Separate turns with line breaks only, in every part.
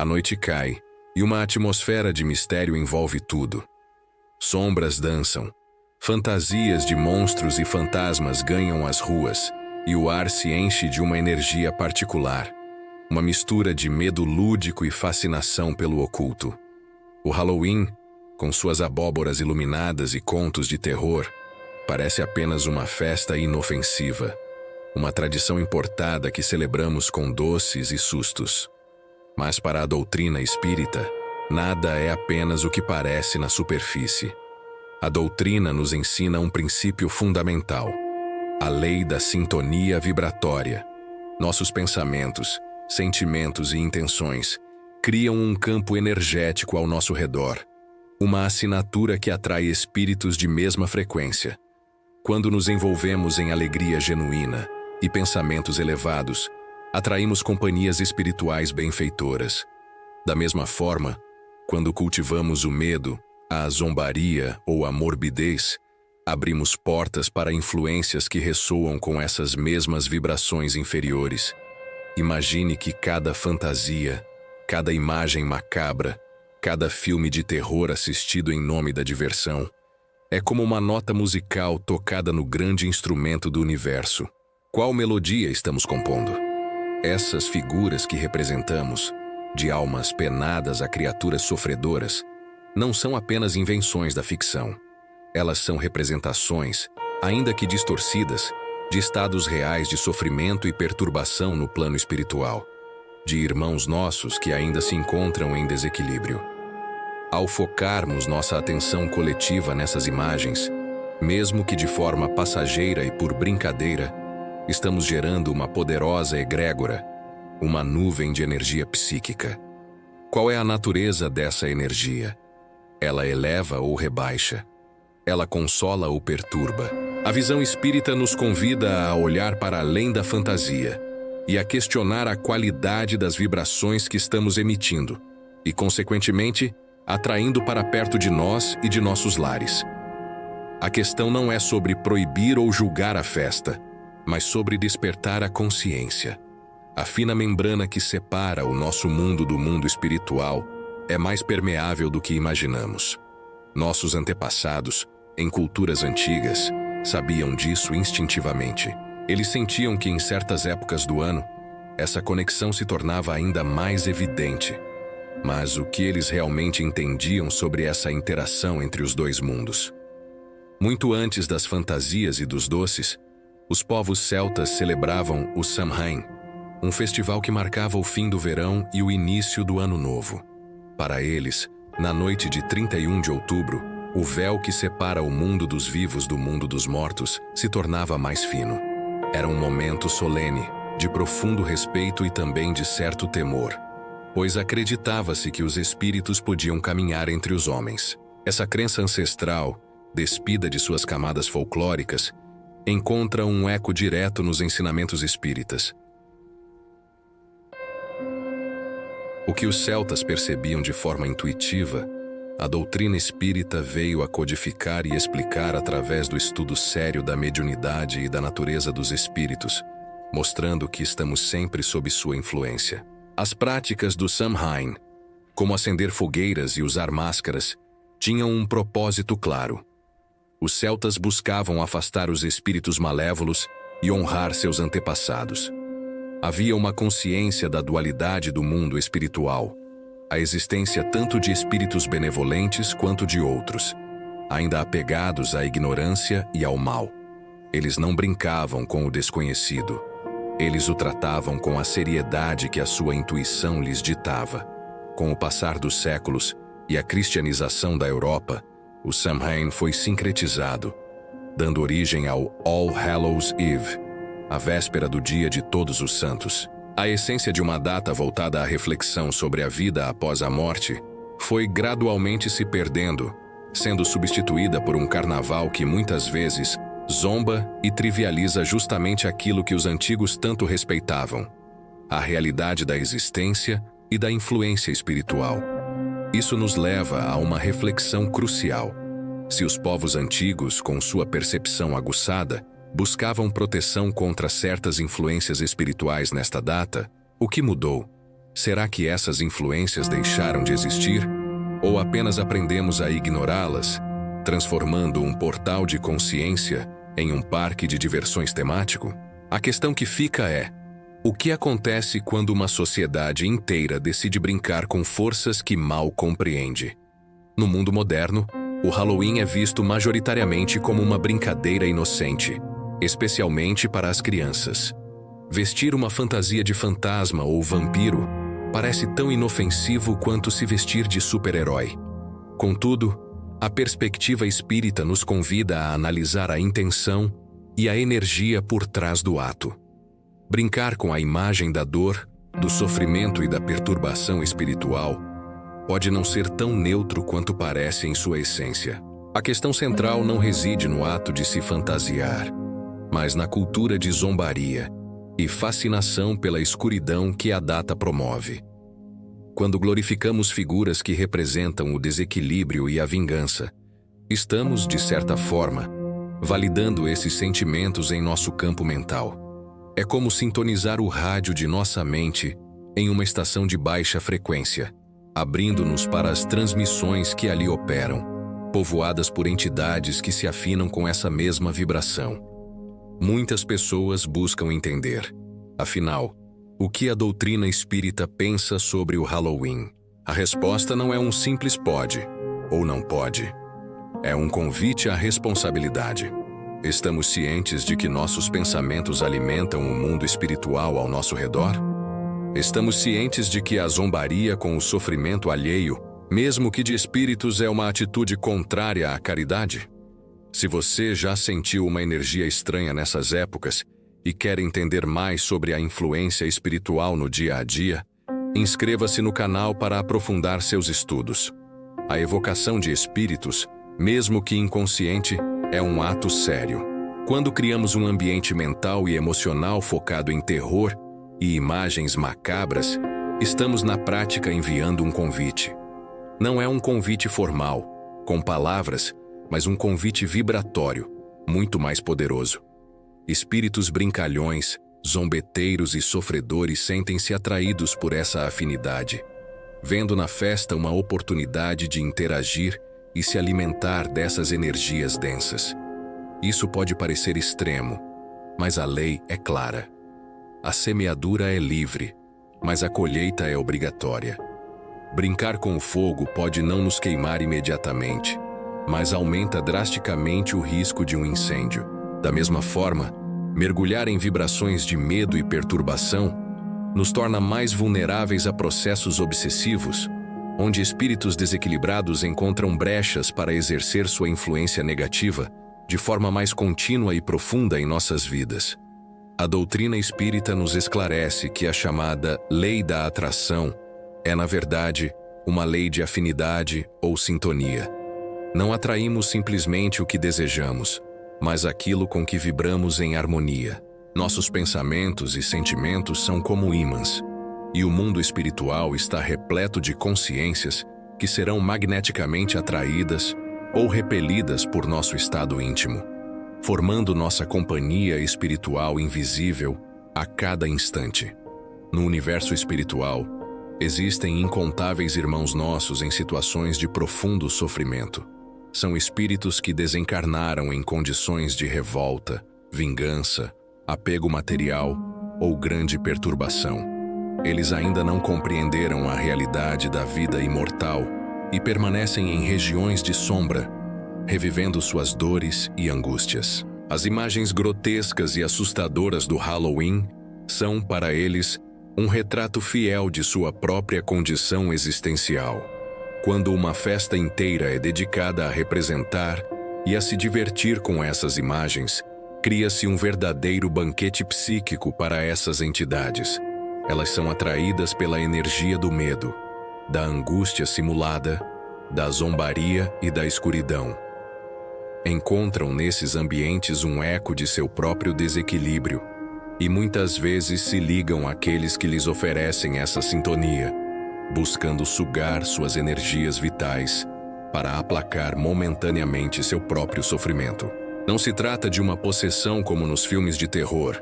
A noite cai, e uma atmosfera de mistério envolve tudo. Sombras dançam, fantasias de monstros e fantasmas ganham as ruas, e o ar se enche de uma energia particular, uma mistura de medo lúdico e fascinação pelo oculto. O Halloween, com suas abóboras iluminadas e contos de terror, parece apenas uma festa inofensiva, uma tradição importada que celebramos com doces e sustos. Mas para a doutrina espírita, nada é apenas o que parece na superfície. A doutrina nos ensina um princípio fundamental: a lei da sintonia vibratória. Nossos pensamentos, sentimentos e intenções criam um campo energético ao nosso redor, uma assinatura que atrai espíritos de mesma frequência. Quando nos envolvemos em alegria genuína e pensamentos elevados, atraímos companhias espirituais benfeitoras. Da mesma forma, quando cultivamos o medo, a zombaria ou a morbidez, abrimos portas para influências que ressoam com essas mesmas vibrações inferiores. Imagine que cada fantasia, cada imagem macabra, cada filme de terror assistido em nome da diversão, é como uma nota musical tocada no grande instrumento do universo. Qual melodia estamos compondo? Essas figuras que representamos, de almas penadas a criaturas sofredoras, não são apenas invenções da ficção. Elas são representações, ainda que distorcidas, de estados reais de sofrimento e perturbação no plano espiritual, de irmãos nossos que ainda se encontram em desequilíbrio. Ao focarmos nossa atenção coletiva nessas imagens, mesmo que de forma passageira e por brincadeira, estamos gerando uma poderosa egrégora, uma nuvem de energia psíquica. Qual é a natureza dessa energia? Ela eleva ou rebaixa? Ela consola ou perturba? A visão espírita nos convida a olhar para além da fantasia e a questionar a qualidade das vibrações que estamos emitindo e, consequentemente, atraindo para perto de nós e de nossos lares. A questão não é sobre proibir ou julgar a festa, mas sobre despertar a consciência. A fina membrana que separa o nosso mundo do mundo espiritual é mais permeável do que imaginamos. Nossos antepassados, em culturas antigas, sabiam disso instintivamente. Eles sentiam que em certas épocas do ano, essa conexão se tornava ainda mais evidente. Mas o que eles realmente entendiam sobre essa interação entre os dois mundos? Muito antes das fantasias e dos doces, os povos celtas celebravam o Samhain, um festival que marcava o fim do verão e o início do ano novo. Para eles, na noite de 31 de outubro, o véu que separa o mundo dos vivos do mundo dos mortos se tornava mais fino. Era um momento solene, de profundo respeito e também de certo temor, pois acreditava-se que os espíritos podiam caminhar entre os homens. Essa crença ancestral, despida de suas camadas folclóricas, encontra um eco direto nos ensinamentos espíritas. O que os celtas percebiam de forma intuitiva, a doutrina espírita veio a codificar e explicar através do estudo sério da mediunidade e da natureza dos espíritos, mostrando que estamos sempre sob sua influência. As práticas do Samhain, como acender fogueiras e usar máscaras, tinham um propósito claro. Os celtas buscavam afastar os espíritos malévolos e honrar seus antepassados. Havia uma consciência da dualidade do mundo espiritual, a existência tanto de espíritos benevolentes quanto de outros, ainda apegados à ignorância e ao mal. Eles não brincavam com o desconhecido. Eles o tratavam com a seriedade que a sua intuição lhes ditava. Com o passar dos séculos e a cristianização da Europa, o Samhain foi sincretizado, dando origem ao All Hallows Eve, a véspera do Dia de Todos os Santos. A essência de uma data voltada à reflexão sobre a vida após a morte foi gradualmente se perdendo, sendo substituída por um carnaval que muitas vezes zomba e trivializa justamente aquilo que os antigos tanto respeitavam: a realidade da existência e da influência espiritual. Isso nos leva a uma reflexão crucial. Se os povos antigos, com sua percepção aguçada, buscavam proteção contra certas influências espirituais nesta data, o que mudou? Será que essas influências deixaram de existir? Ou apenas aprendemos a ignorá-las, transformando um portal de consciência em um parque de diversões temático? A questão que fica é: o que acontece quando uma sociedade inteira decide brincar com forças que mal compreende? No mundo moderno, o Halloween é visto majoritariamente como uma brincadeira inocente, especialmente para as crianças. Vestir uma fantasia de fantasma ou vampiro parece tão inofensivo quanto se vestir de super-herói. Contudo, a perspectiva espírita nos convida a analisar a intenção e a energia por trás do ato. Brincar com a imagem da dor, do sofrimento e da perturbação espiritual pode não ser tão neutro quanto parece em sua essência. A questão central não reside no ato de se fantasiar, mas na cultura de zombaria e fascinação pela escuridão que a data promove. Quando glorificamos figuras que representam o desequilíbrio e a vingança, estamos, de certa forma, validando esses sentimentos em nosso campo mental. É como sintonizar o rádio de nossa mente em uma estação de baixa frequência, abrindo-nos para as transmissões que ali operam, povoadas por entidades que se afinam com essa mesma vibração. Muitas pessoas buscam entender, afinal, o que a doutrina espírita pensa sobre o Halloween. A resposta não é um simples pode ou não pode. É um convite à responsabilidade. Estamos cientes de que nossos pensamentos alimentam o mundo espiritual ao nosso redor? Estamos cientes de que a zombaria com o sofrimento alheio, mesmo que de espíritos, é uma atitude contrária à caridade? Se você já sentiu uma energia estranha nessas épocas e quer entender mais sobre a influência espiritual no dia a dia, inscreva-se no canal para aprofundar seus estudos. A evocação de espíritos, mesmo que inconsciente, é um ato sério. Quando criamos um ambiente mental e emocional focado em terror e imagens macabras, estamos na prática enviando um convite. Não é um convite formal, com palavras, mas um convite vibratório, muito mais poderoso. Espíritos brincalhões, zombeteiros e sofredores sentem-se atraídos por essa afinidade, vendo na festa uma oportunidade de interagir e se alimentar dessas energias densas. Isso pode parecer extremo, mas a lei é clara. A semeadura é livre, mas a colheita é obrigatória. Brincar com o fogo pode não nos queimar imediatamente, mas aumenta drasticamente o risco de um incêndio. Da mesma forma, mergulhar em vibrações de medo e perturbação nos torna mais vulneráveis a processos obsessivos, onde espíritos desequilibrados encontram brechas para exercer sua influência negativa de forma mais contínua e profunda em nossas vidas. A doutrina espírita nos esclarece que a chamada lei da atração é, na verdade, uma lei de afinidade ou sintonia. Não atraímos simplesmente o que desejamos, mas aquilo com que vibramos em harmonia. Nossos pensamentos e sentimentos são como ímãs, e o mundo espiritual está repleto de consciências que serão magneticamente atraídas ou repelidas por nosso estado íntimo, formando nossa companhia espiritual invisível a cada instante. No universo espiritual, existem incontáveis irmãos nossos em situações de profundo sofrimento. São espíritos que desencarnaram em condições de revolta, vingança, apego material ou grande perturbação. Eles ainda não compreenderam a realidade da vida imortal e permanecem em regiões de sombra, revivendo suas dores e angústias. As imagens grotescas e assustadoras do Halloween são, para eles, um retrato fiel de sua própria condição existencial. Quando uma festa inteira é dedicada a representar e a se divertir com essas imagens, cria-se um verdadeiro banquete psíquico para essas entidades. Elas são atraídas pela energia do medo, da angústia simulada, da zombaria e da escuridão. Encontram nesses ambientes um eco de seu próprio desequilíbrio e muitas vezes se ligam àqueles que lhes oferecem essa sintonia, buscando sugar suas energias vitais para aplacar momentaneamente seu próprio sofrimento. Não se trata de uma possessão como nos filmes de terror,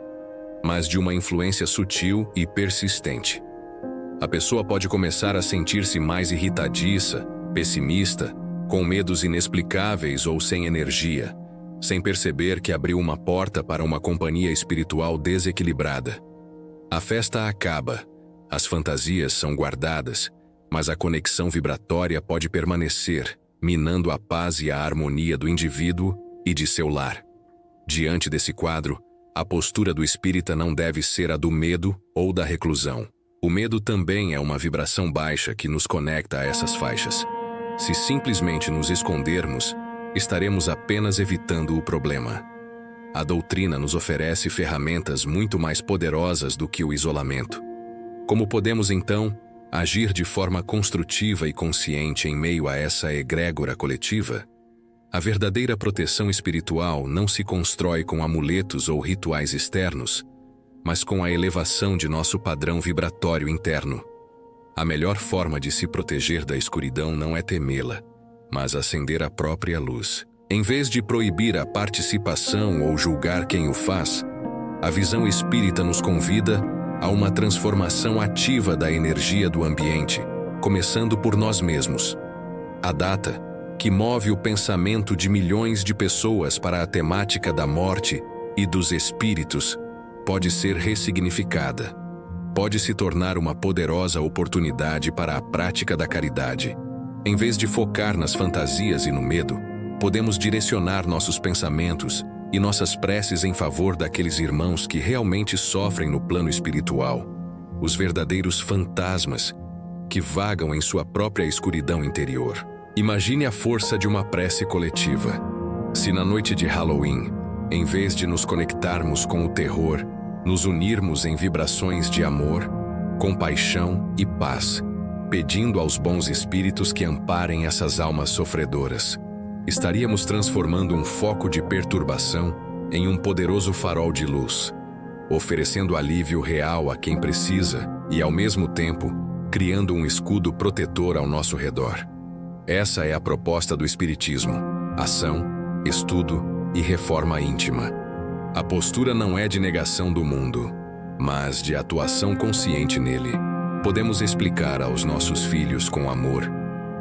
mas de uma influência sutil e persistente. A pessoa pode começar a sentir-se mais irritadiça, pessimista, com medos inexplicáveis ou sem energia, sem perceber que abriu uma porta para uma companhia espiritual desequilibrada. A festa acaba, as fantasias são guardadas, mas a conexão vibratória pode permanecer, minando a paz e a harmonia do indivíduo e de seu lar. Diante desse quadro, a postura do espírita não deve ser a do medo ou da reclusão. O medo também é uma vibração baixa que nos conecta a essas faixas. Se simplesmente nos escondermos, estaremos apenas evitando o problema. A doutrina nos oferece ferramentas muito mais poderosas do que o isolamento. Como podemos, então, agir de forma construtiva e consciente em meio a essa egrégora coletiva? A verdadeira proteção espiritual não se constrói com amuletos ou rituais externos, mas com a elevação de nosso padrão vibratório interno. A melhor forma de se proteger da escuridão não é temê-la, mas acender a própria luz. Em vez de proibir a participação ou julgar quem o faz, a visão espírita nos convida a uma transformação ativa da energia do ambiente, começando por nós mesmos. A data, que move o pensamento de milhões de pessoas para a temática da morte e dos espíritos, pode ser ressignificada. Pode se tornar uma poderosa oportunidade para a prática da caridade. Em vez de focar nas fantasias e no medo, podemos direcionar nossos pensamentos e nossas preces em favor daqueles irmãos que realmente sofrem no plano espiritual, os verdadeiros fantasmas que vagam em sua própria escuridão interior. Imagine a força de uma prece coletiva. Se na noite de Halloween, em vez de nos conectarmos com o terror, nos unirmos em vibrações de amor, compaixão e paz, pedindo aos bons espíritos que amparem essas almas sofredoras, estaríamos transformando um foco de perturbação em um poderoso farol de luz, oferecendo alívio real a quem precisa e, ao mesmo tempo, criando um escudo protetor ao nosso redor. Essa é a proposta do Espiritismo: ação, estudo e reforma íntima. A postura não é de negação do mundo, mas de atuação consciente nele. Podemos explicar aos nossos filhos com amor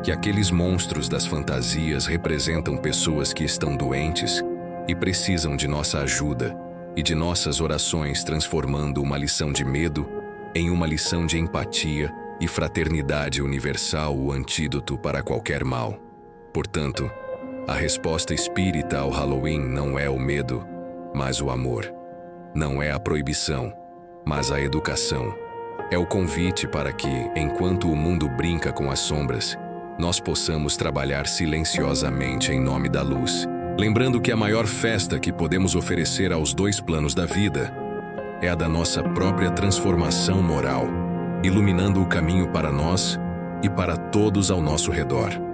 que aqueles monstros das fantasias representam pessoas que estão doentes e precisam de nossa ajuda e de nossas orações, transformando uma lição de medo em uma lição de empatia e fraternidade universal, o antídoto para qualquer mal. Portanto, a resposta espírita ao Halloween não é o medo, mas o amor. Não é a proibição, mas a educação. É o convite para que, enquanto o mundo brinca com as sombras, nós possamos trabalhar silenciosamente em nome da luz, lembrando que a maior festa que podemos oferecer aos dois planos da vida é a da nossa própria transformação moral, iluminando o caminho para nós e para todos ao nosso redor.